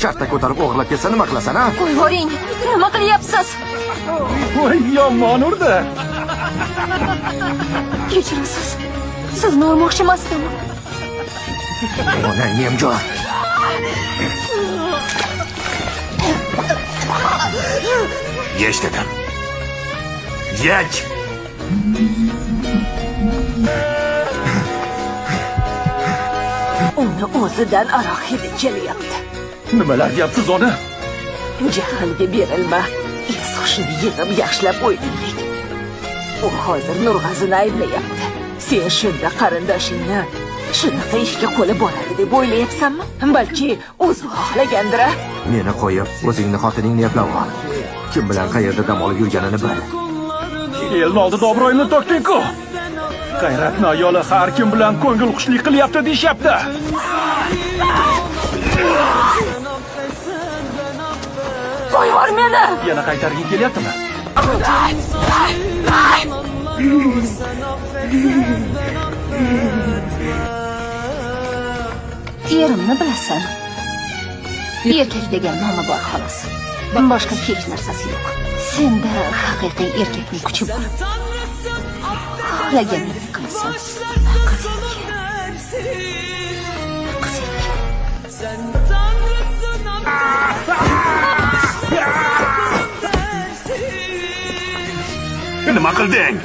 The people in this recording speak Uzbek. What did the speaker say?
shartta ko'tarib o'g'irlab ketsa nima qilasan, ha? Qo'yvoring, nima qilyapsiz? Voy, yomon urdi. Kechirasiz. Sizni urmoqchi emasdim. Onang Nemjon. Yesh dedim. Yech. Uni o'zidan aroq hidi kelyapti. Nimalar deyapsiz ona? Jahlga berilma. Sochini yig'ib yaxshilab o'ylaylik. U hozir Nurg'azini ayblayapti. Sen shunda qarindoshingni shunaqa ishga qo'li boradi deb o'ylayapsanmi? Balki o'zi xohlagandir. Meni qo'yib, o'zingni xotiningni eplab ol. Kim bilan qayerda dam olib yurganini bil. Elni oldida obro'yini to'kding-ku. G'ayratli ayoli har kim bilan ko'ngil xushlik qilyapti deyapti. Qo'yvor meni. Yana qaytarging kelyaptimi? Erimni bilasan. Erkak degan nomi bor xolos. Boshqa hech narsasi yo'q. Senda haqiqiy erkakning kuchi bor. Xohlaganingni qilasan. Nima qilding?